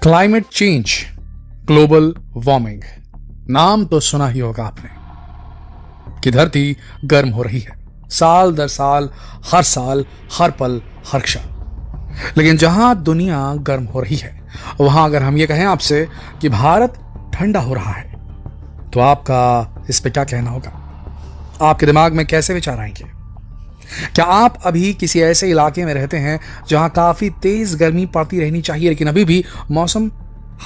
Climate change, global warming, नाम तो सुना ही होगा आपने कि धरती गर्म हो रही है साल दर साल, हर पल, हर क्षण। लेकिन जहां दुनिया गर्म हो रही है वहां अगर हम ये कहें आपसे कि भारत ठंडा हो रहा है तो आपका इस पे क्या कहना होगा? आपके दिमाग में कैसे विचार आएंगे? क्या आप अभी किसी ऐसे इलाके में रहते हैं जहां काफी तेज गर्मी पड़ती रहनी चाहिए लेकिन अभी भी मौसम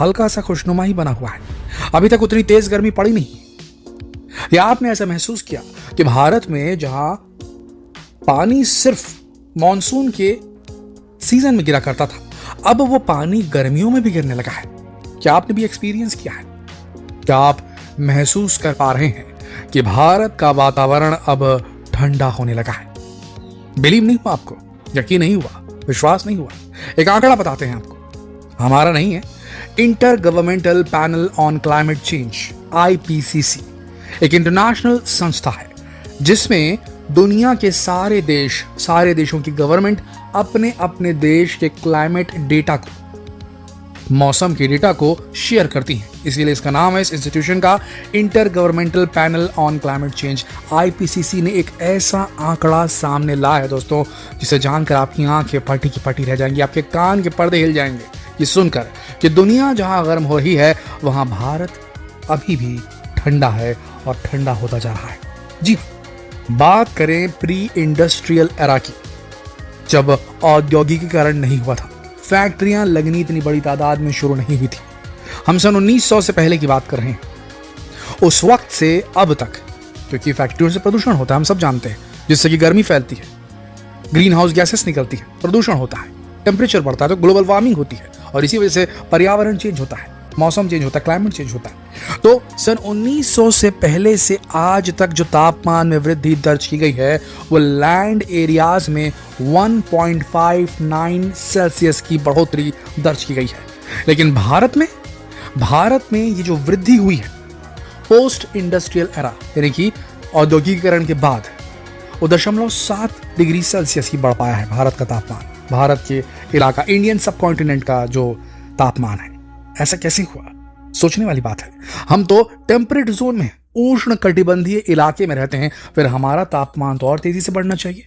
हल्का सा खुशनुमा ही बना हुआ है, अभी तक उतनी तेज गर्मी पड़ी नहीं? या आपने ऐसा महसूस किया कि भारत में जहां पानी सिर्फ मॉनसून के सीजन में गिरा करता था, अब वो पानी गर्मियों में भी गिरने लगा है? क्या आपने भी एक्सपीरियंस किया है? क्या आप महसूस कर पा रहे हैं कि भारत का वातावरण अब ठंडा होने लगा है? बिलीव नहीं हुआ आपको? यकीन नहीं हुआ? विश्वास नहीं हुआ? एक आंकड़ा बताते हैं आपको, हमारा नहीं है, inter governmental panel on climate change IPCC एक इंटरनेशनल संस्था है जिसमें दुनिया के सारे देशों की गवर्नमेंट अपने अपने देश के क्लाइमेट डेटा को, मौसम के डेटा को शेयर करती हैं। इसीलिए इसका नाम है, इस इंस्टीट्यूशन का, inter governmental panel on climate change. IPCC ने एक ऐसा आंकड़ा सामने लाया है दोस्तों, जिसे जानकर आपकी आंखें फटी की फटी रह जाएंगी, आपके कान के पर्दे हिल जाएंगे ये सुनकर कि दुनिया जहां गर्म हो रही है वहां भारत अभी भी ठंडा है और ठंडा होता जा रहा है। जी, बात करें प्री इंडस्ट्रियल एरा की, जब औद्योगिकीकरण नहीं हुआ था, फैक्ट्रियां लगनी इतनी बड़ी तादाद में शुरू नहीं हुई थी। हम सन 1900 से पहले की बात कर रहे हैं। उस वक्त से अब तक, क्योंकि फैक्ट्रियों से प्रदूषण होता है, हम सब जानते हैं, जिससे कि गर्मी फैलती है, ग्रीन हाउस गैसेस निकलती है, प्रदूषण होता है, टेम्परेचर बढ़ता है तो ग्लोबल वार्मिंग होती है और इसी वजह से पर्यावरण चेंज होता है, मौसम चेंज होता है, क्लाइमेट चेंज होता है। तो सन 1900 से पहले से आज तक जो तापमान में वृद्धि दर्ज की गई है वो लैंड एरियाज में 1.59 सेल्सियस की बढ़ोतरी दर्ज की गई है। लेकिन भारत में ये जो वृद्धि हुई है पोस्ट इंडस्ट्रियल एरा, यानी कि औद्योगिकीकरण के बाद, वो 0.7 डिग्री सेल्सियस की बढ़ पाया है भारत का तापमान, भारत के इलाका, इंडियन सब कॉन्टिनेंट का जो तापमान है। ऐसा कैसे हुआ? सोचने वाली बात है। हम तो टेम्परेट जोन में, उष्ण कटिबंधीय इलाके में रहते हैं, फिर हमारा तापमान तो और तेजी से बढ़ना चाहिए।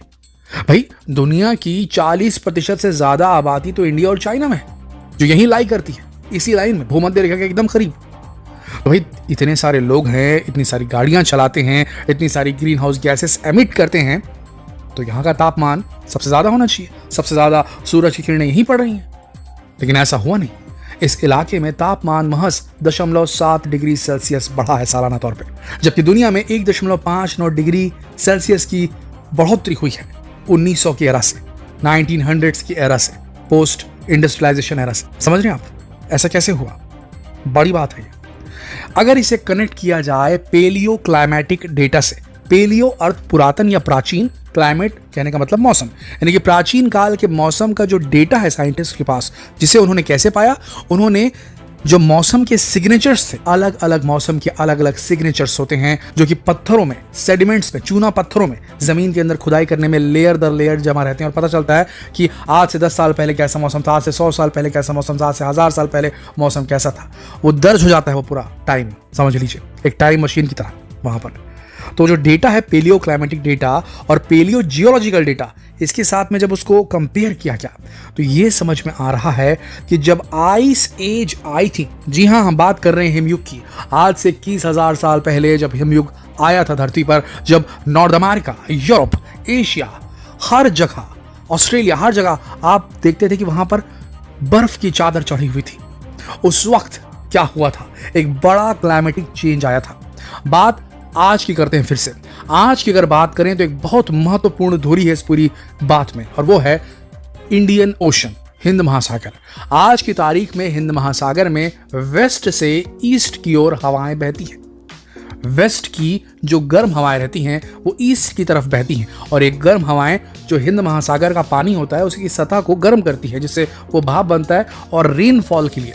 भाई, दुनिया की 40% से ज्यादा आबादी तो इंडिया और चाइना में है, जो यहीं लाई करती है, इसी लाइन में, भूमध्य रेखा के एकदम करीब। तो भाई, इतने सारे लोग हैं, इतनी सारी गाड़ियां चलाते हैं, इतनी सारी ग्रीन हाउस गैसेस एमिट करते हैं, तो यहाँ का तापमान सबसे ज्यादा होना चाहिए, सबसे ज्यादा सूरज की किरणें यहीं पड़ रही हैं। लेकिन ऐसा हुआ नहीं। इस इलाके में तापमान महज 0.7 डिग्री सेल्सियस बढ़ा है सालाना तौर पे, जबकि दुनिया में 1.59 डिग्री सेल्सियस की बढ़ोतरी हुई है 1900 की एरा से, 1900s की एरा से, पोस्ट इंडस्ट्रियलाइजेशन एरा से। समझ रहे हैं आप ऐसा कैसे हुआ? बड़ी बात है ये। अगर इसे कनेक्ट किया जाए पेलियो क्लाइमेटिक डेटा से, पेलियो अर्थ पुरातन या प्राचीन, क्लाइमेट कहने का मतलब मौसम, यानी कि प्राचीन काल के मौसम का जो डेटा है साइंटिस्ट के पास, जिसे उन्होंने कैसे पाया? उन्होंने जो मौसम के सिग्नेचर्स थे, अलग अलग मौसम के अलग अलग सिग्नेचर्स होते हैं जो कि पत्थरों में, सेडिमेंट्स में, चूना पत्थरों में, जमीन के अंदर खुदाई करने में लेयर दर लेयर जमा रहते हैं और पता चलता है कि आज से 10 साल पहले कैसा मौसम था, आज से 100 साल पहले कैसा मौसम था, आज से 1000 साल पहले मौसम कैसा था। वो दर्ज हो जाता है, वो पूरा टाइम, समझ लीजिए, एक टाइम मशीन की तरह वहां पर। तो जो डेटा है पेलियो क्लाइमेटिक डेटा और पेलियो जियोलॉजिकल डेटा, इसके साथ में जब उसको कंपेयर किया गया तो ये समझ में आ रहा है कि जब आइस एज आई थी, जी हाँ, हम बात कर रहे हैं हिमयुग की, आज से 21,000 साल पहले जब हिमयुग आया था धरती पर, जब नॉर्थ अमेरिका, यूरोप, एशिया, हर जगह, ऑस्ट्रेलिया, हर जगह आप देखते थे कि वहां पर बर्फ की चादर चढ़ी हुई थी। उस वक्त क्या हुआ था? एक बड़ा क्लाइमेटिक चेंज आया था। बात आज की करते हैं फिर से। आज की अगर बात करें तो एक बहुत महत्वपूर्ण धुरी है इस पूरी बात में, और वो है इंडियन ओशन, हिंद महासागर। आज की तारीख में हिंद महासागर में वेस्ट से ईस्ट की ओर हवाएं बहती हैं। वेस्ट की जो गर्म हवाएं रहती हैं वो ईस्ट की तरफ बहती हैं, और एक गर्म हवाएं जो हिंद महासागर का पानी होता है उसकी सतह को गर्म करती है, जिससे वो भाप बनता है और रेनफॉल के लिए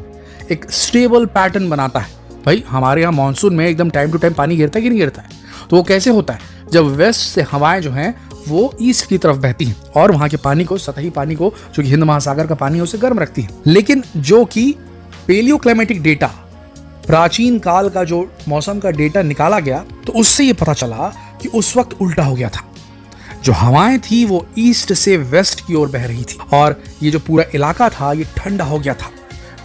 एक स्टेबल पैटर्न बनाता है। भाई, हमारे यहाँ मानसून में एकदम टाइम टू टाइम पानी गिरता है कि नहीं गिरता है? तो वो कैसे होता है? जब वेस्ट से हवाएं जो हैं वो ईस्ट की तरफ बहती हैं और वहां के पानी को, सतही पानी को, जो कि हिंद महासागर का पानी है, उसे गर्म रखती है। लेकिन जो कि पेलियो क्लाइमेटिक डेटा, प्राचीन काल का जो मौसम का डेटा निकाला गया, तो उससे ये पता चला कि उस वक्त उल्टा हो गया था। जो हवाएं थी वो ईस्ट से वेस्ट की ओर बह रही थी और ये जो पूरा इलाका था ये ठंडा हो गया था।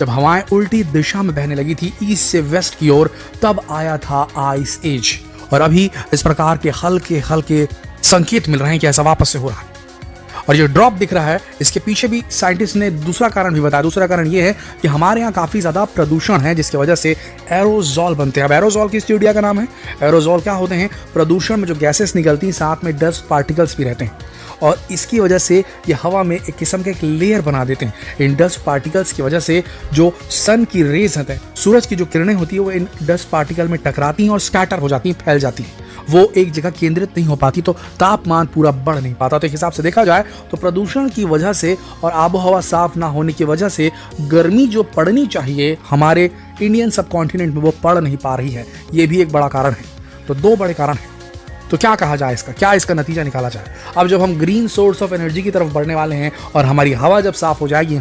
जब हवाएं उल्टी दिशा में बहने लगी थी ईस्ट से वेस्ट की ओर, तब आया था आइस एज। और अभी इस प्रकार के हल्के हल्के संकेत मिल रहे हैं कि ऐसा वापस से हो रहा है। और ये ड्रॉप दिख रहा है, इसके पीछे भी साइंटिस्ट ने दूसरा कारण भी बताया। दूसरा कारण ये है कि हमारे यहाँ काफ़ी ज़्यादा प्रदूषण है, जिसकी वजह से एरोजॉल बनते हैं। अब एरोजॉल किस चिड़िया का नाम है? एरोजॉल क्या होते हैं? प्रदूषण में जो गैसेस निकलती हैं, साथ में डस्ट पार्टिकल्स भी रहते हैं और इसकी वजह से ये हवा में एक किस्म के एक लेयर बना देते हैं। इन डस्ट पार्टिकल्स की वजह से जो सन की रेज होते हैं, सूरज की जो किरणें होती है, वो इन डस्ट पार्टिकल में टकराती हैं और स्कैटर हो जाती हैं, फैल जाती हैं। वो एक जगह केंद्रित नहीं हो पाती, तो तापमान पूरा बढ़ नहीं पाता। तो एक हिसाब से देखा जाए तो प्रदूषण की वजह से और आबोहवा साफ ना होने की वजह से गर्मी जो पड़नी चाहिए हमारे इंडियन सब कॉन्टिनेंट में, वो पड़ नहीं पा रही है। ये भी एक बड़ा कारण है। तो दो बड़े कारण हैं। तो क्या कहा जाए इसका, क्या इसका नतीजा निकाला जाए? अब जब हम ग्रीन सोर्स ऑफ एनर्जी की तरफ बढ़ने वाले हैं और हमारी हवा जब साफ हो जाएगी,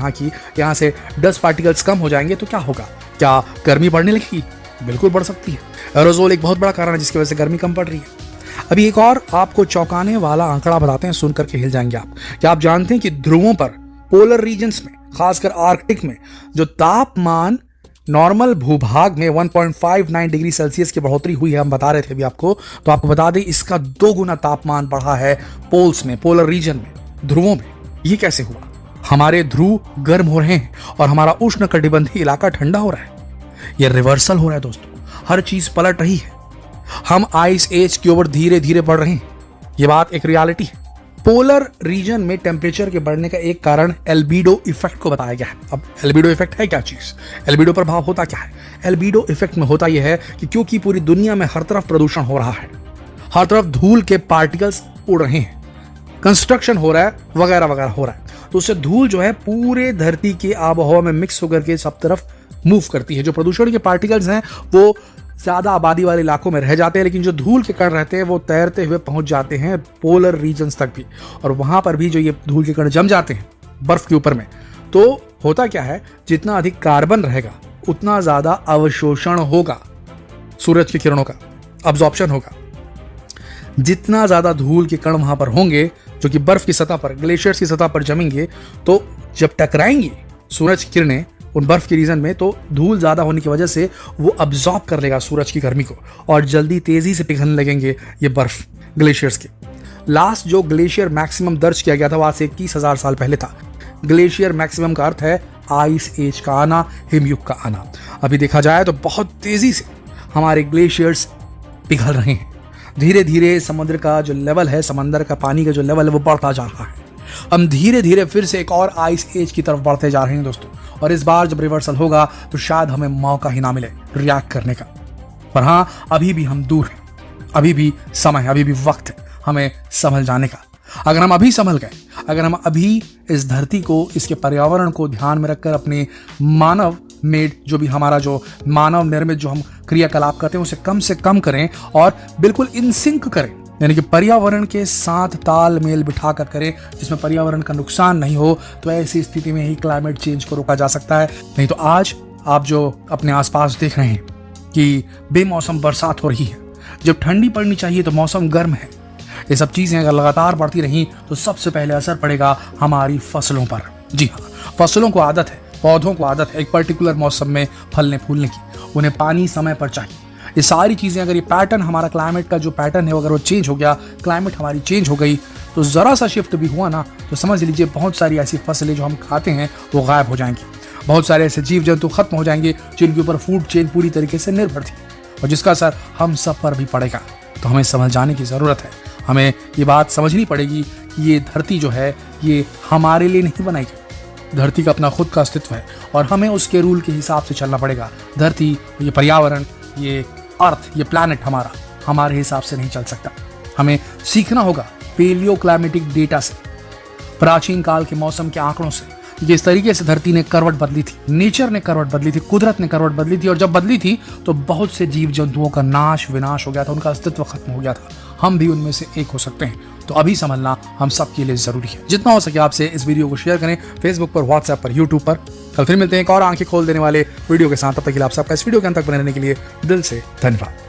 यहाँ से डस्ट पार्टिकल्स कम हो जाएंगे, तो क्या होगा? क्या गर्मी बढ़ने लगेगी? बिल्कुल बढ़ सकती है। एरोजोल एक बहुत बड़ा कारण है जिसकी वजह से गर्मी कम पड़ रही है। अभी एक और आपको चौंकाने वाला आंकड़ा बताते हैं, सुन करके हिल जाएंगे आप। क्या आप जानते हैं कि ध्रुवों पर, पोलर रीजन्स में, खासकर आर्कटिक में, जो तापमान नॉर्मल भूभाग में 1.59 डिग्री सेल्सियस की बढ़ोतरी हुई है, हम बता रहे थे अभी आपको, तो आपको बता दें इसका 2 गुना तापमान बढ़ा है पोल्स में, पोलर रीजन में, ध्रुवों में। ये कैसे हुआ? हमारे ध्रुव गर्म हो रहे हैं और हमारा उष्ण कटिबंधीय इलाका ठंडा हो रहा है। ये रिवर्सल हो रहा है दोस्तों, हर चीज पलट रही है। हम आइस एज की ओर धीरे धीरे बढ़ रहे हैं। ये बात एक रियलिटी है। पोलर रीजन में टेम्परेचर के बढ़ने का एक कारण एल्बिडो इफेक्ट को बताया गया है। अब एल्बिडो इफेक्ट है क्या चीज? एल्बिडो प्रभाव होता क्या है? एल्बिडो इफेक्ट में होता यह है कि क्योंकि पूरी दुनिया में हर तरफ प्रदूषण हो रहा है, हर तरफ धूल के पार्टिकल्स उड़ रहे हैं, कंस्ट्रक्शन हो रहा है, वगैरह वगैरह हो रहा है, तो उससे धूल जो है पूरे धरती के आबोहवा में मिक्स होकर के सब तरफ मूव करती है। जो प्रदूषण के पार्टिकल्स हैं वो ज्यादा आबादी वाले इलाकों में रह जाते हैं, लेकिन जो धूल के कण रहते हैं वो तैरते हुए पहुंच जाते हैं पोलर रीजन्स तक भी, और वहां पर भी जो ये धूल के कण जम जाते हैं बर्फ के ऊपर में, तो होता क्या है, जितना अधिक कार्बन रहेगा उतना ज्यादा अवशोषण होगा सूरज की किरणों का, अब्जॉर्प्शन होगा। जितना ज्यादा धूल के कण वहां पर होंगे जो कि बर्फ की सतह पर, ग्लेशियर्स की सतह पर जमेंगे, तो जब टकराएंगे सूरज की किरणें उन बर्फ के रीजन में, तो धूल ज्यादा होने की वजह से वो अब्जॉर्ब कर लेगा सूरज की गर्मी को और जल्दी तेजी से पिघलने लगेंगे ये बर्फ ग्लेशियर्स के। लास्ट जो ग्लेशियर मैक्सिमम दर्ज किया गया था वो आज से 21,000 साल पहले था। ग्लेशियर मैक्सिमम का अर्थ है आइस एज का आना, हिमयुग का आना। अभी देखा जाए तो बहुत तेजी से हमारे ग्लेशियर्स पिघल रहे हैं। धीरे धीरे समुद्र का जो लेवल है, समंदर का पानी का जो लेवल है, वो बढ़ता जा रहा है। हम धीरे धीरे फिर से एक और आइस एज की तरफ बढ़ते जा रहे हैं दोस्तों, और इस बार जब रिवर्सल होगा तो शायद हमें मौका ही ना मिले रिएक्ट करने का। पर हाँ, अभी भी हम दूर हैं, अभी भी समय है, अभी भी वक्त है हमें संभल जाने का। अगर हम अभी संभल गए, अगर हम अभी इस धरती को, इसके पर्यावरण को ध्यान में रखकर अपने मानव मेड, जो भी हमारा जो मानव निर्मित जो हम क्रियाकलाप करते हैं उसे कम से कम करें और बिल्कुल इन सिंक करें, यानी कि पर्यावरण के साथ तालमेल बिठाकर करें, जिसमें पर्यावरण का नुकसान नहीं हो, तो ऐसी स्थिति में ही क्लाइमेट चेंज को रोका जा सकता है। नहीं तो आज आप जो अपने आसपास देख रहे हैं कि बेमौसम बरसात हो रही है, जब ठंडी पड़नी चाहिए तो मौसम गर्म है, ये सब चीजें अगर लगातार बढ़ती रही तो सबसे पहले असर पड़ेगा हमारी फसलों पर। जी हाँ, फसलों को आदत है, पौधों को आदत है एक पर्टिकुलर मौसम में फलने फूलने की, उन्हें पानी समय पर चाहिए। ये सारी चीजें, अगर ये पैटर्न, हमारा क्लाइमेट का जो पैटर्न है अगर वो चेंज हो गया, क्लाइमेट हमारी चेंज हो गई, तो जरा सा शिफ्ट भी हुआ ना, तो समझ लीजिए बहुत सारी ऐसी फसलें जो हम खाते हैं वो गायब हो जाएंगी। बहुत सारे ऐसे जीव जंतु खत्म हो जाएंगे जिनके ऊपर फूड चेन पूरी तरीके से निर्भर थी, और जिसका असर हम सब पर भी पड़ेगा। तो हमें समझ जाने की जरूरत है, हमें ये बात समझनी पड़ेगी कि ये धरती जो है ये हमारे लिए नहीं बनाई गई, धरती का अपना खुद का अस्तित्व है और हमें उसके रूल के हिसाब से चलना पड़ेगा। धरती, ये पर्यावरण, ये अर्थ, ये प्लैनेट हमारा हमारे हिसाब से नहीं चल सकता। हमें सीखना होगा पेलियो क्लाइमेटिक डेटा से, प्राचीन काल के मौसम के आंकड़ों से, कि इस तरीके से धरती ने करवट बदली थी, नेचर ने करवट बदली थी, कुदरत ने करवट बदली थी, और जब बदली थी तो बहुत से जीव जंतुओं का नाश विनाश हो गया था, उनका अस्तित्व खत्म हो गया था। हम भी उनमें से एक हो सकते हैं। तो अभी समझना हम सबके लिए जरूरी है। जितना हो सके आपसे इस वीडियो को शेयर करें, फेसबुक पर, व्हाट्सएप पर, यूट्यूब पर। कल फिर मिलते हैं एक और आंखें खोल देने वाले वीडियो के साथ। तब तक के लिए आप सबका इस वीडियो के अंत तक बने रहने के लिए दिल से धन्यवाद।